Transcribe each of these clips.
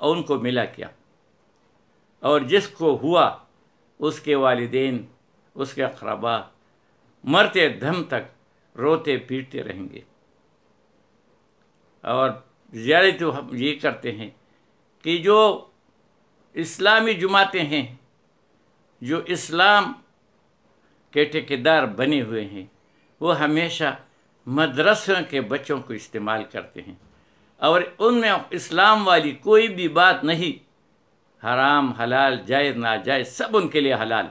اور ان کو ملا کیا؟ اور جس کو ہوا اس کے والدین، اس کے اقربا مرتے دم تک روتے پیٹتے رہیں گے۔ اور زیادہ تو ہم یہ کرتے ہیں کہ جو اسلامی جماعتیں ہیں، جو اسلام کے ٹھیکیدار بنے ہوئے ہیں، وہ ہمیشہ مدرسوں کے بچوں کو استعمال کرتے ہیں، اور ان میں اسلام والی کوئی بھی بات نہیں، حرام حلال جائز ناجائز سب ان کے لیے حلال،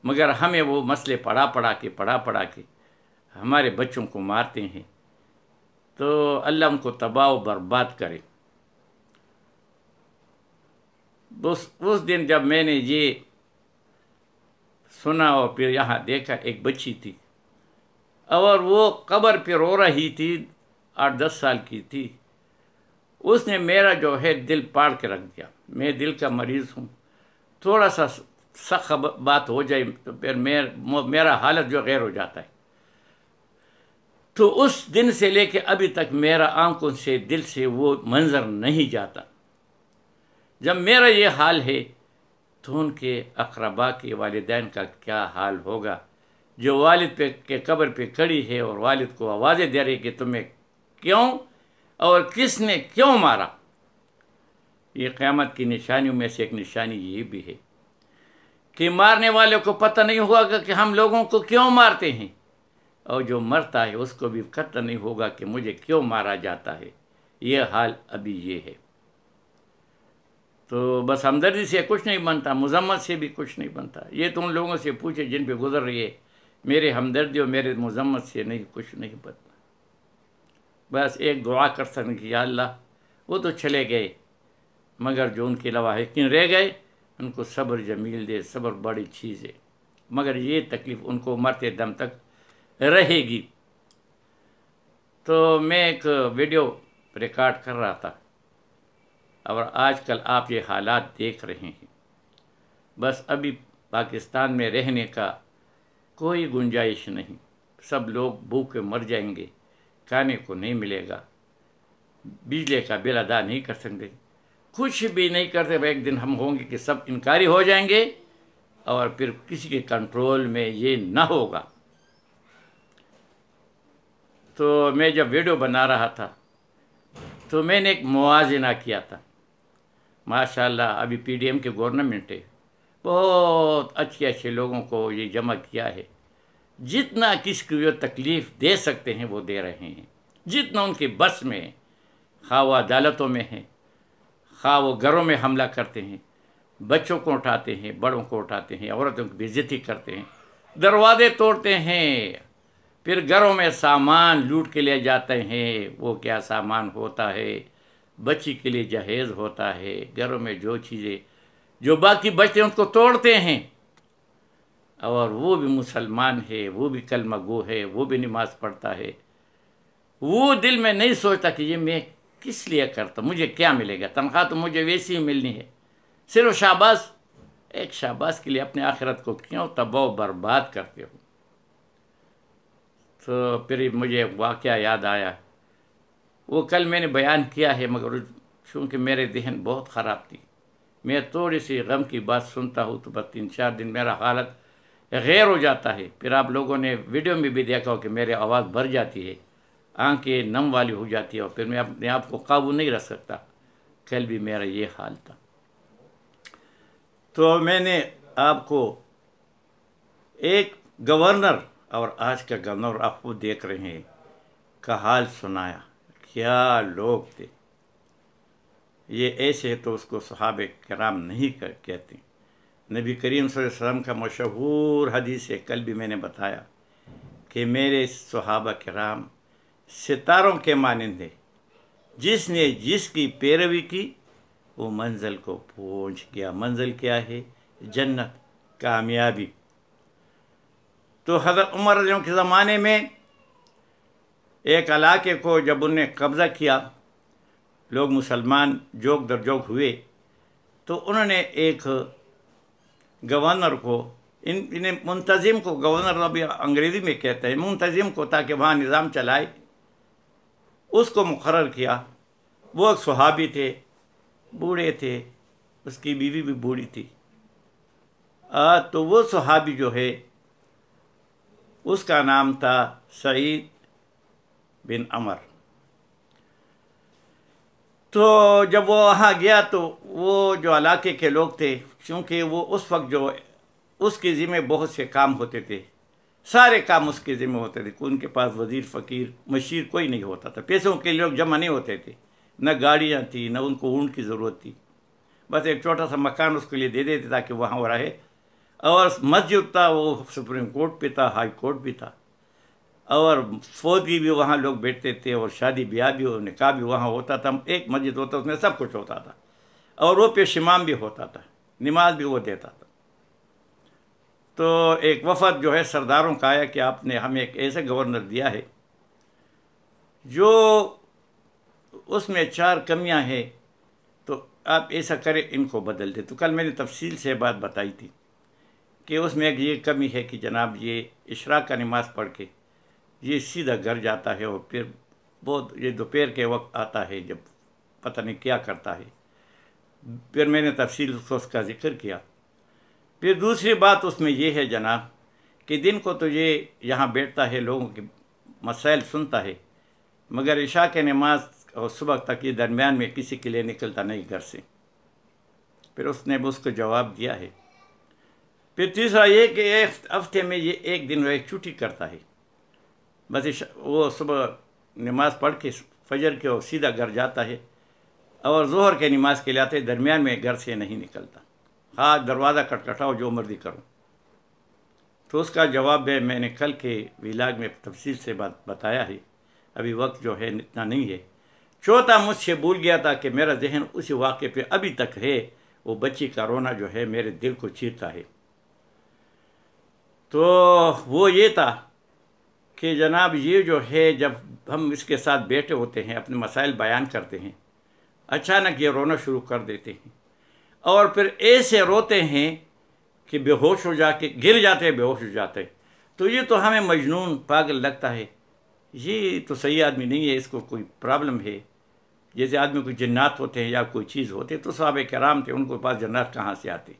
مگر ہمیں وہ مسئلے پڑھا پڑھا کے ہمارے بچوں کو مارتے ہیں۔ تو اللہ ان کو تباہ و برباد کرے۔ اس دن جب میں نے یہ سنا اور پھر یہاں دیکھا، ایک بچی تھی اور وہ قبر پہ رو رہی تھی، 8-10 سال کی تھی۔ اس نے میرا جو ہے دل پاڑ کے رکھ دیا۔ میں دل کا مریض ہوں، تھوڑا سا سخت بات ہو جائے تو پھر میرا حالت جو غیر ہو جاتا ہے۔ تو اس دن سے لے کے ابھی تک میرا آنکھوں سے دل سے وہ منظر نہیں جاتا۔ جب میرا یہ حال ہے تو ان کے اقربا کے والدین کا کیا حال ہوگا، جو والد کے قبر پہ کھڑی ہے اور والد کو آوازیں دے رہی کہ تمہیں کیوں اور کس نے کیوں مارا۔ یہ قیامت کی نشانیوں میں سے ایک نشانی یہ بھی ہے کہ مارنے والے کو پتہ نہیں ہوگا کہ ہم لوگوں کو کیوں مارتے ہیں، اور جو مرتا ہے اس کو بھی پتہ نہیں ہوگا کہ مجھے کیوں مارا جاتا ہے۔ یہ حال ابھی یہ ہے۔ تو بس ہمدردی سے کچھ نہیں بنتا، مذمت سے بھی کچھ نہیں بنتا۔ یہ تو ان لوگوں سے پوچھے جن پہ گزر رہی ہے، میرے ہمدردی اور میرے مذمت سے نہیں، کچھ نہیں بنتا۔ بس ایک دعا کر سکتے کہ یا اللہ وہ تو چلے گئے، مگر جو ان کے لواحقین رہ گئے ان کو صبر جمیل دے۔ صبر بڑی چیز ہے، مگر یہ تکلیف ان کو مرتے دم تک رہے گی۔ تو میں ایک ویڈیو ریکارڈ کر رہا تھا، اور آج کل آپ یہ حالات دیکھ رہے ہیں۔ بس ابھی پاکستان میں رہنے کا کوئی گنجائش نہیں، سب لوگ بھوکے مر جائیں گے، کھانے کو نہیں ملے گا، بجلی کا بل ادا نہیں کر سکتے، کچھ بھی نہیں کرتے۔ ایک دن ہم ہوں گے کہ سب انکاری ہو جائیں گے، اور پھر کسی کے کنٹرول میں یہ نہ ہوگا۔ تو میں جب ویڈیو بنا رہا تھا تو میں نے ایک موازنہ کیا تھا۔ ماشاءاللہ ابھی PDM کے گورنمنٹ ہے، بہت اچھے لوگوں کو یہ جمع کیا ہے، جتنا کس کو یہ تکلیف دے سکتے ہیں وہ دے رہے ہیں، جتنا ان کے بس میں ہے، خواہ وہ عدالتوں میں ہے، خواہ وہ گھروں میں حملہ کرتے ہیں، بچوں کو اٹھاتے ہیں، بڑوں کو اٹھاتے ہیں، عورتوں کی بے عزتی کرتے ہیں، دروازے توڑتے ہیں، پھر گھروں میں سامان لوٹ کے لے جاتے ہیں۔ وہ کیا سامان ہوتا ہے، بچی کے لیے جہیز ہوتا ہے، گھروں میں جو چیزیں جو باقی بچتے ہیں ان کو توڑتے ہیں، اور وہ بھی مسلمان ہے، وہ بھی کلمہ گو ہے، وہ بھی نماز پڑھتا ہے، وہ دل میں نہیں سوچتا کہ یہ میں کس لیے کرتا، مجھے کیا ملے گا، تنخواہ تو مجھے ویسی ہی ملنی ہے، صرف شاباش، ایک شاباش کے لیے اپنے آخرت کو کیوں تباہ و برباد کرتے ہو۔ تو پھر مجھے واقعہ یاد آیا، وہ کل میں نے بیان کیا ہے، مگر چونکہ میرے ذہن بہت خراب تھی، میں تھوڑی سی غم کی بات سنتا ہوں تو بس 3-4 دن میرا حالت غیر ہو جاتا ہے۔ پھر آپ لوگوں نے ویڈیو میں بھی دیکھا ہو کہ میری آواز بھر جاتی ہے، آنکھیں نم والی ہو جاتی ہے، اور پھر میں اپنے آپ کو قابو نہیں رکھ سکتا۔ کل بھی میرا یہ حال تھا۔ تو میں نے آپ کو ایک گورنر، اور آج کا گورنر آپ کو دیکھ رہے ہیں، کا حال سنایا۔ کیا لوگ تھے یہ، ایسے تو اس کو صحابہ کرام نہیں کہتے۔ نبی کریم صلی اللہ علیہ وسلم کا مشہور حدیث ہے، کل بھی میں نے بتایا کہ میرے صحابہ کرام ستاروں کے مانند ہیں، جس نے جس کی پیروی کی وہ منزل کو پہنچ گیا۔ منزل کیا ہے؟ جنت، کامیابی۔ تو حضرت عمر رضی اللہ عنہ کے زمانے میں ایک علاقے کو جب انہوں نے قبضہ کیا، لوگ مسلمان جوک در جوک ہوئے، تو انہوں نے ایک گورنر کو، انہیں منتظم کو، گورنر ابھی انگریزی میں کہتے ہیں، منتظم کو، تاکہ وہاں نظام چلائے، اس کو مقرر کیا۔ وہ ایک صحابی تھے، بوڑھے تھے، اس کی بیوی بھی بوڑھی تھی۔ تو وہ صحابی جو ہے اس کا نام تھا سعید بن عمر۔ تو جب وہ وہاں گیا تو وہ جو علاقے کے لوگ تھے، چونکہ وہ اس وقت جو اس کے ذمہ بہت سے کام ہوتے تھے، سارے کام اس کے ذمہ ہوتے تھے، ان کے پاس وزیر، فقیر، مشیر کوئی نہیں ہوتا تھا، پیسوں کے لوگ جمع نہیں ہوتے تھے، نہ گاڑیاں تھیں، نہ ان کو اونٹ کی ضرورت تھی، بس ایک چھوٹا سا مکان اس کے لیے دے دیتے تاکہ وہاں وہ رہے۔ اور مسجد تھا، وہ سپریم کورٹ پہ تھا، ہائی کورٹ بھی تھا، اور فوجی بھی وہاں لوگ بیٹھتے تھے، اور شادی بیاہ بھی اور نکاح بھی وہاں ہوتا تھا، ایک مسجد ہوتا، اس میں سب کچھ ہوتا تھا، اور وہ پیش امام بھی ہوتا تھا، نماز بھی وہ دیتا تھا۔ تو ایک وفد جو ہے سرداروں کا آیا کہ آپ نے ہمیں ایک ایسے گورنر دیا ہے جو اس میں 4 کمیاں ہیں، تو آپ ایسا کریں، ان کو بدل دیں۔ تو کل میں نے تفصیل سے بات بتائی تھی کہ اس میں ایک یہ کمی ہے کہ جناب یہ اشراق کا نماز پڑھ کے یہ سیدھا گھر جاتا ہے، اور پھر بہت یہ دوپہر کے وقت آتا ہے جب پتہ نہیں کیا کرتا ہے۔ پھر میں نے تفصیل سے اس کا ذکر کیا۔ پھر دوسری بات اس میں یہ ہے جناب کہ دن کو تو یہ یہاں بیٹھتا ہے، لوگوں کے مسائل سنتا ہے، مگر عشاء کے نماز اور صبح تک یہ درمیان میں کسی کے لیے نکلتا نہیں گھر سے۔ پھر اس نے اس کو جواب دیا ہے۔ پھر تیسرا یہ کہ ایک ہفتے میں یہ ایک دن وہ ایک چھٹی کرتا ہے، بس وہ صبح نماز پڑھ کے فجر کے اور سیدھا گھر جاتا ہے، اور ظہر کے نماز کے لیے آتے درمیان میں گھر سے نہیں نکلتا، ہاں دروازہ کٹکھٹاؤ جو مرضی کرو۔ تو اس کا جواب ہے، میں نے کل کے ویلاگ میں تفصیل سے بتایا ہے، ابھی وقت جو ہے اتنا نہیں ہے۔ چوتھا مجھ سے بھول گیا تھا کہ میرا ذہن اسی واقعے پہ ابھی تک ہے، وہ بچی کا رونا جو ہے میرے دل کو چیرتا ہے۔ تو وہ یہ تھا کہ جناب یہ جو ہے جب ہم اس کے ساتھ بیٹھے ہوتے ہیں، اپنے مسائل بیان کرتے ہیں، اچانک یہ رونا شروع کر دیتے ہیں، اور پھر ایسے روتے ہیں کہ بے ہوش ہو جا کے گر جاتے ہیں، بے ہوش ہو جاتے ہیں۔ تو یہ تو ہمیں مجنون پاگل لگتا ہے، یہ تو صحیح آدمی نہیں ہے، اس کو کوئی پرابلم ہے۔ جیسے آدمی کو جنات ہوتے ہیں یا کوئی چیز ہوتے تو صحابہ کرام تھے، ان کو پاس جنات کہاں سے آتے۔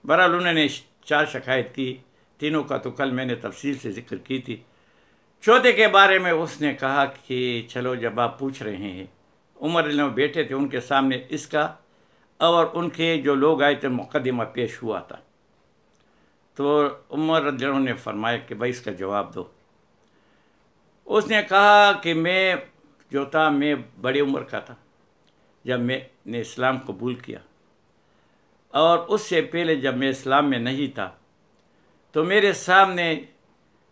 بہرحال انہوں نے 4 شکایت کی، تینوں کا تو کل میں نے تفصیل سے ذکر کی تھی۔ چوتھے کے بارے میں اس نے کہا کہ چلو جب آپ پوچھ رہے ہیں، عمر علیہ بیٹھے تھے ان کے سامنے، اس کا اور ان کے جو لوگ آئے تھے مقدمہ پیش ہوا تھا، تو عمر رضی اللہ عنہ نے فرمایا کہ بھائی اس کا جواب دو۔ اس نے کہا کہ میں جو تھا میں بڑی عمر کا تھا جب میں نے اسلام قبول کیا، اور اس سے پہلے جب میں اسلام میں نہیں تھا تو میرے سامنے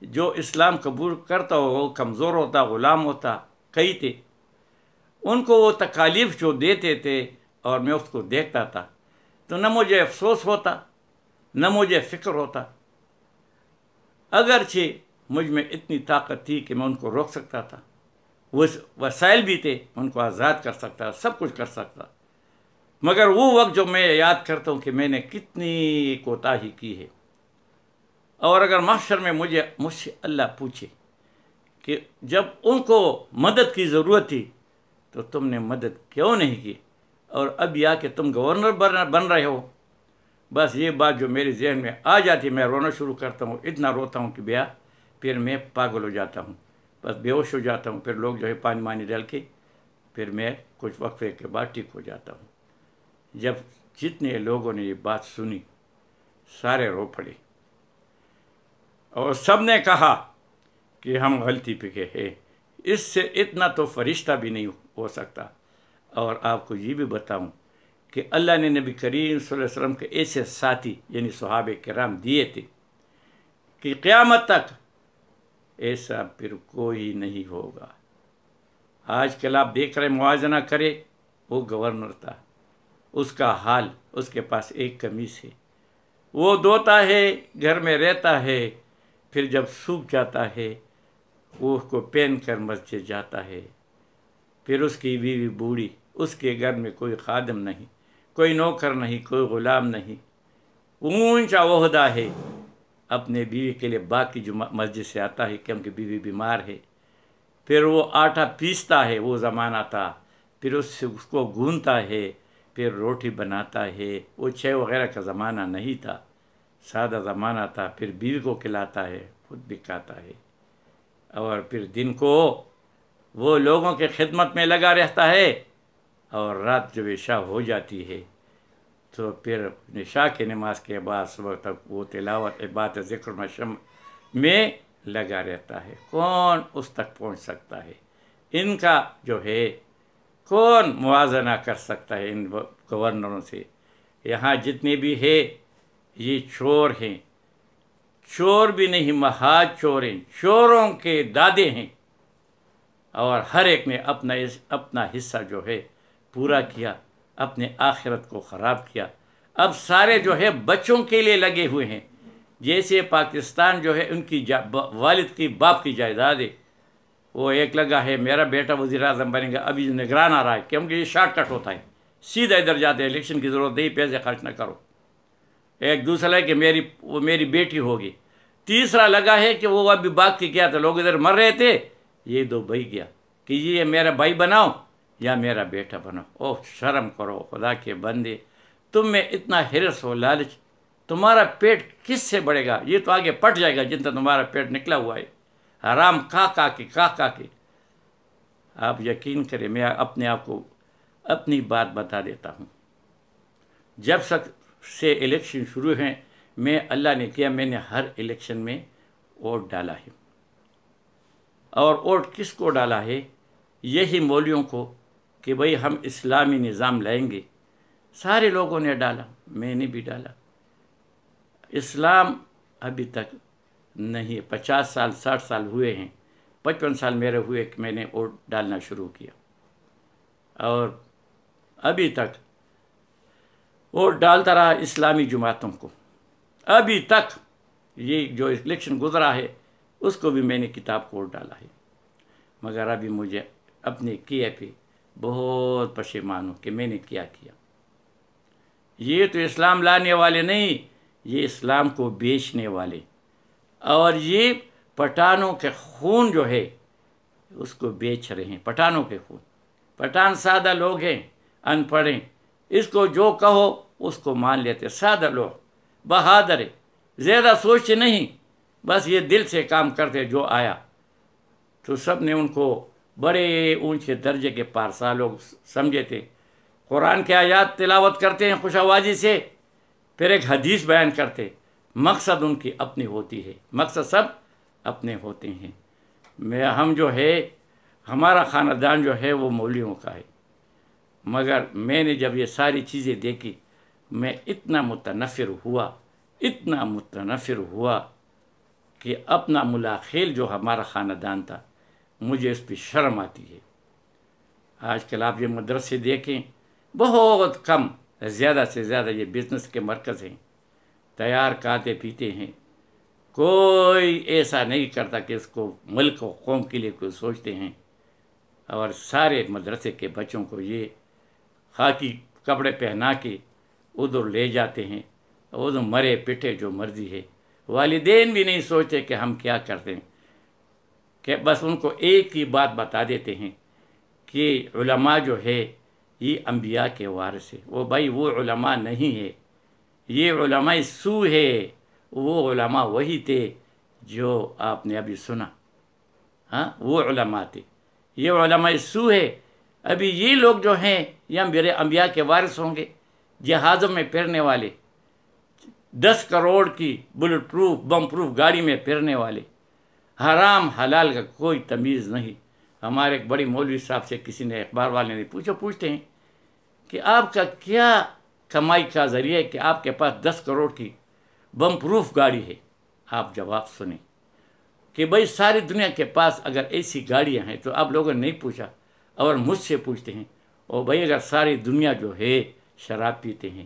جو اسلام قبول کرتا ہو وہ کمزور ہوتا، غلام ہوتا، کئی تھے، ان کو وہ تکالیف جو دیتے تھے اور میں اس کو دیکھتا تھا تو نہ مجھے افسوس ہوتا نہ مجھے فکر ہوتا، اگرچہ مجھ میں اتنی طاقت تھی کہ میں ان کو روک سکتا تھا، وہ وسائل بھی تھے، ان کو آزاد کر سکتا، سب کچھ کر سکتا، مگر وہ وقت جو میں یاد کرتا ہوں کہ میں نے کتنی کوتاہی کی ہے۔ اور اگر محشر میں مجھ سے اللہ پوچھے کہ جب ان کو مدد کی ضرورت تھی تو تم نے مدد کیوں نہیں کی، اور اب یا کہ تم گورنر بن رہے ہو، بس یہ بات جو میرے ذہن میں آ جاتی میں رونا شروع کرتا ہوں، اتنا روتا ہوں کہ بیا پھر میں پاگل ہو جاتا ہوں، بس بے ہوش ہو جاتا ہوں، پھر لوگ جو ہے پانی ڈال کے پھر میں کچھ وقفے کے بعد ٹھیک ہو جاتا ہوں۔ جب جتنے لوگوں نے یہ بات سنی سارے رو پڑے، اور سب نے کہا کہ ہم غلطی پہ کہ ہے، اس سے اتنا تو فرشتہ بھی نہیں ہو سکتا۔ اور آپ کو یہ بھی بتاؤں کہ اللہ نے نبی کریم صلی اللہ علیہ وسلم کے ایسے ساتھی یعنی صحابہ کرام دیے تھے کہ قیامت تک ایسا پھر کوئی نہیں ہوگا۔ آج کل آپ دیکھ رہے موازنہ کرے، وہ گورنر تھا، اس کا حال، اس کے پاس ایک قمیص ہے، وہ دھوتا ہے، گھر میں رہتا ہے، پھر جب سوکھ جاتا ہے وہ اس کو پہن کر مسجد جاتا ہے، پھر اس کی بیوی بوڑھی، اس کے گھر میں کوئی خادم نہیں، کوئی نوکر نہیں، کوئی غلام نہیں، اونچا عہدہ ہے، اپنے بیوی کے لیے باقی جو مسجد سے آتا ہے کیونکہ بیوی بیمار ہے، پھر وہ آٹا پیستا ہے، وہ زمانہ تھا، پھر اس سے اس کو گونتا ہے، پھر روٹی بناتا ہے. وہ چائے وغیرہ کا زمانہ نہیں تھا، سادہ زمانہ تھا. پھر بیوی کو کھلاتا ہے، خود بھی کھاتا ہے، اور پھر دن کو وہ لوگوں کے خدمت میں لگا رہتا ہے. اور رات جب عشاء ہو جاتی ہے تو پھر عشاء کی نماز کے بعد صبح تک وہ تلاوت عبادت ذکر مشم میں لگا رہتا ہے. کون اس تک پہنچ سکتا ہے؟ ان کا جو ہے کون موازنہ کر سکتا ہے ان گورنروں سے؟ یہاں جتنے بھی ہے یہ چور ہیں، چور بھی نہیں مہا چور ہیں، چوروں کے دادے ہیں. اور ہر ایک نے اپنا حصہ جو ہے پورا کیا، اپنے آخرت کو خراب کیا. اب سارے جو ہے بچوں کے لیے لگے ہوئے ہیں. جیسے پاکستان جو ہے ان کی والد کی باپ کی جائیداد ہے، وہ ایک لگا ہے میرا بیٹا وزیر اعظم بنے گا، ابھی نگران آ رہا ہے کیونکہ یہ شارٹ کٹ ہوتا ہے، سیدھا ادھر جاتے ہیں، الیکشن کی ضرورت نہیں، پیسے خرچ نہ کرو. ایک دوسرا ہے کہ وہ میری بیٹی ہوگی. تیسرا لگا ہے کہ وہ ابھی باغ کی کیا تھا، لوگ ادھر مر رہے تھے، یہ دو بھائی گیا کہ یہ میرا بھائی بناؤ یا میرا بیٹا بناؤ. اوہ شرم کرو خدا کے بندے، تم میں اتنا حرص ہو، لالچ. تمہارا پیٹ کس سے بڑھے گا؟ یہ تو آگے پٹ جائے گا جن سے تمہارا پیٹ نکلا ہوا ہے، حرام کھا کے. آپ یقین کریں، میں اپنے آپ کو اپنی بات بتا دیتا ہوں. جب سے الیکشن شروع ہیں، میں اللہ نے کیا، میں نے ہر الیکشن میں ووٹ ڈالا ہے. اور ووٹ کس کو ڈالا ہے؟ یہی مولویوں کو کہ بھئی ہم اسلامی نظام لائیں گے. سارے لوگوں نے ڈالا، میں نے بھی ڈالا. اسلام ابھی تک نہیں، 50 سال 60 سال ہوئے ہیں، 55 سال میرے ہوئے کہ میں نے ووٹ ڈالنا شروع کیا، اور ابھی تک ووٹ ڈالتا رہا اسلامی جماعتوں کو. ابھی تک یہ جو الیکشن گزرا ہے اس کو بھی میں نے کتاب کو ووٹ ڈالا ہے. مگر ابھی مجھے اپنے کیے پہ بہت پشیمان ہوں کہ میں نے کیا. یہ تو اسلام لانے والے نہیں، یہ اسلام کو بیچنے والے، اور یہ پٹھانوں کے خون جو ہے اس کو بیچ رہے ہیں. پٹھانوں کے خون. پٹھان سادہ لوگ ہیں، ان پڑھ ہیں، اس کو جو کہو اس کو مان لیتے. سادہ لوگ بہادر ہے، زیادہ سوچتے نہیں، بس یہ دل سے کام کرتے. جو آیا تو سب نے ان کو بڑے اونچے درجے کے پارسا لوگ سمجھے تھے. قرآن کے آیات تلاوت کرتے ہیں خوش آوازی سے، پھر ایک حدیث بیان کرتے. مقصد ان کی اپنی ہوتی ہے، مقصد سب اپنے ہوتے ہیں. ہم جو ہے ہمارا خاندان جو ہے وہ مولویوں کا ہے. مگر میں نے جب یہ ساری چیزیں دیکھی، میں اتنا متنفر ہوا کہ اپنا ملاخیل جو ہمارا خاندان تھا، مجھے اس پہ شرم آتی ہے. آج کل آپ یہ مدرسے دیکھیں، بہت کم، زیادہ سے زیادہ یہ بزنس کے مرکز ہیں. تیار کھاتے پیتے ہیں، کوئی ایسا نہیں کرتا کہ اس کو ملک و قوم کے لیے کوئی سوچتے ہیں. اور سارے مدرسے کے بچوں کو یہ خاکی کپڑے پہنا کے ادھر لے جاتے ہیں، ادھر مرے پٹے جو مرضی ہے. والدین بھی نہیں سوچتے کہ ہم کیا کرتے ہیں، کہ بس ان کو ایک ہی بات بتا دیتے ہیں کہ علماء جو ہے یہ انبیاء کے وارث ہے. وہ بھائی وہ علماء نہیں ہے، یہ علماء سو ہے. وہ علماء وہی تھے جو آپ نے ابھی سنا، ہاں وہ علماء تھے. یہ علماء سو ہے. ابھی یہ لوگ جو ہیں یہ میرے انبیاء کے وارث ہوں گے، جہازوں میں پھرنے والے، 10 کروڑ کی بلٹ پروف بم پروف گاڑی میں پھرنے والے. حرام حلال کا کوئی تمیز نہیں. ہمارے ایک بڑی مولوی صاحب سے کسی نے، اخبار والے نے پوچھتے ہیں کہ آپ کا کیا کمائی کا ذریعہ ہے کہ آپ کے پاس 10 کروڑ کی بم پروف گاڑی ہے؟ آپ جواب سنیں کہ بھائی ساری دنیا کے پاس اگر ایسی گاڑیاں ہیں تو آپ لوگوں نے نہیں پوچھا، اور مجھ سے پوچھتے ہیں. اور بھائی اگر ساری دنیا جو ہے شراب پیتے ہیں،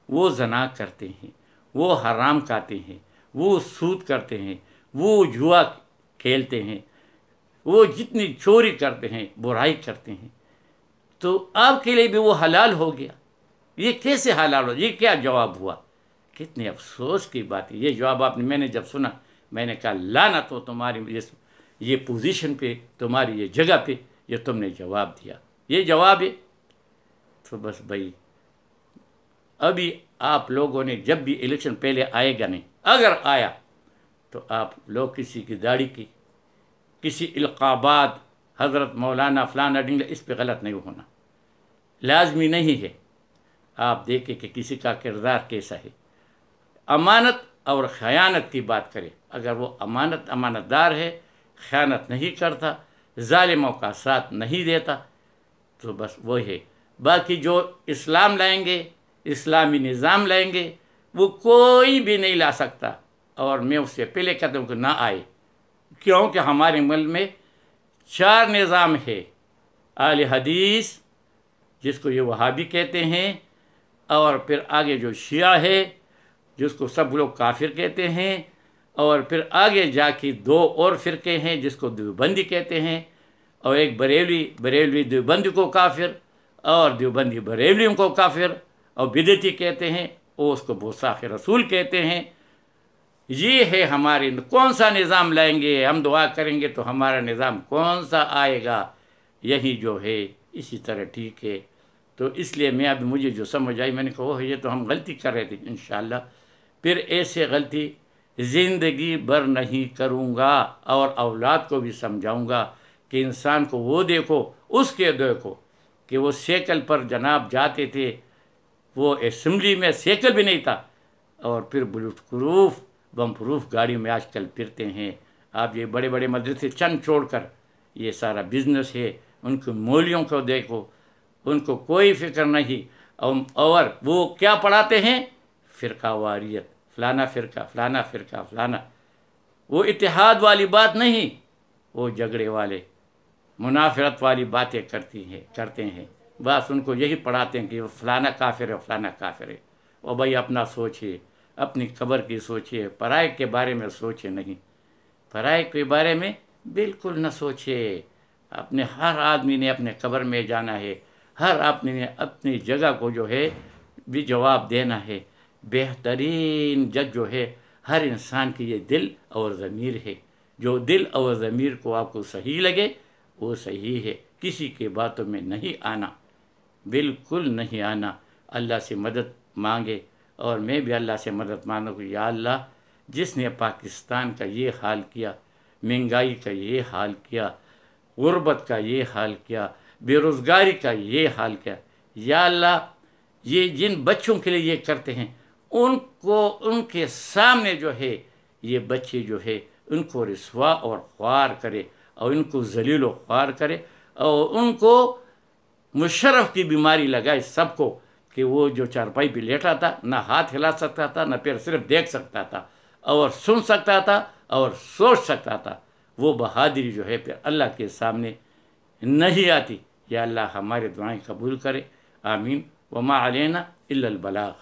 وہ زنا کرتے ہیں، وہ حرام کھاتے ہیں، وہ سود کرتے ہیں، وہ جوا کھیلتے ہیں، وہ جتنی چوری کرتے ہیں، برائی کرتے ہیں، تو آپ کے لیے بھی وہ حلال ہو گیا. یہ کیسے حلال ہو؟ یہ کیا جواب ہوا؟ کتنے افسوس کی بات ہے. یہ جواب میں نے جب سنا، میں نے کہا لعنت ہو تمہاری یہ پوزیشن پہ، تمہاری یہ جگہ پہ، یہ تم نے جواب دیا. یہ جواب ہے. تو بس بھائی ابھی آپ لوگوں نے جب بھی الیکشن پہلے آئے گا نہیں، اگر آیا تو آپ لوگ کسی کی داڑھی کی، کسی القابات، حضرت مولانا فلانا ڈنگلا، اس پہ غلط نہیں ہونا، لازمی نہیں ہے۔ آپ دیکھیں کہ کسی کا کردار کیسا ہے، امانت اور خیانت کی بات کرے، اگر وہ امانت دار ہے، خیانت نہیں کرتا، ظالموں کا ساتھ نہیں دیتا، تو بس وہ ہے۔ باقی جو اسلام لائیں گے، اسلامی نظام لائیں گے، وہ کوئی بھی نہیں لا سکتا، اور میں اس سے پہلے کہتا ہوں کہ نہ آئے، کیونکہ ہمارے ملک میں 4 نظام ہے: اہل حدیث جس کو یہ وہابی کہتے ہیں، اور پھر آگے جو شیعہ ہے جس کو سب لوگ کافر کہتے ہیں، اور پھر آگے جا کے 2 اور فرقے ہیں جس کو دیوبندی کہتے ہیں، اور ایک بریلوی دیوبندی کو کافر، اور دیوبندی بریلویوں کو کافر، اور بدعتی کہتے ہیں، اور اس کو گستاخ رسول کہتے ہیں۔ یہ ہے ہمارے، کون سا نظام لائیں گے؟ ہم دعا کریں گے تو ہمارا نظام کون سا آئے گا؟ یہی جو ہے اسی طرح ٹھیک ہے۔ تو اس لیے میں اب مجھے جو سمجھ آئی، میں نے کہا یہ تو ہم غلطی کر رہے تھے، انشاءاللہ پھر ایسے غلطی زندگی بھر نہیں کروں گا، اور اولاد کو بھی سمجھاؤں گا کہ انسان کو وہ دیکھو، اس کے دیکھو کہ وہ سائیکل پر جناب جاتے تھے، وہ اسمبلی میں سائیکل بھی نہیں تھا، اور پھر بلٹ پروف بم پروف گاڑی میں آج کل پھرتے ہیں۔ آپ یہ بڑے بڑے مدرسے چند چھوڑ کر یہ سارا بزنس ہے، ان کے مولیوں کو دیکھو، ان کو کوئی فکر نہیں، اور وہ کیا پڑھاتے ہیں؟ فرقہ واریت، فلانا فرقہ فلانا فرقہ فلانا، وہ اتحاد والی بات نہیں، وہ جھگڑے والے منافرت والی باتیں کرتے ہیں، بس ان کو یہی پڑھاتے ہیں کہ وہ فلانا کافر ہے فلانا کافر ہے۔ اور بھائی اپنا سوچیے، اپنی قبر کی سوچیے، پرائے کے بارے میں سوچے نہیں، پرائے کے بارے میں بالکل نہ سوچے۔ اپنے ہر آدمی نے اپنے قبر میں جانا ہے، ہر آدمی نے اپنی جگہ کو جو ہے بھی جواب دینا ہے۔ بہترین جج جو ہے ہر انسان کی یہ دل اور ضمیر ہے، جو دل اور ضمیر کو آپ کو صحیح لگے وہ صحیح ہے، کسی کے باتوں میں نہیں آنا، بالکل نہیں آنا۔ اللہ سے مدد مانگے، اور میں بھی اللہ سے مدد مانگوں کہ یا اللہ، جس نے پاکستان کا یہ حال کیا، مہنگائی کا یہ حال کیا، غربت کا یہ حال کیا، بے روزگاری کا یہ حال کیا، یا اللہ یہ جن بچوں کے لیے یہ کرتے ہیں ان کے سامنے جو ہے یہ بچے جو ہے ان کو رسوا اور خوار کرے، اور ان کو ذلیل و خوار کرے، اور ان کو مشرف کی بیماری لگائے سب کو، کہ وہ جو چارپائی پہ لیٹا تھا نہ ہاتھ ہلا سکتا تھا، نہ پھر صرف دیکھ سکتا تھا، اور سن سکتا تھا، اور سوچ سکتا تھا، وہ بہادری جو ہے پھر اللہ کے سامنے نہیں آتی۔ یا اللہ ہمارے دعائیں قبول کرے، آمین۔ وما علینا الا البلاغ۔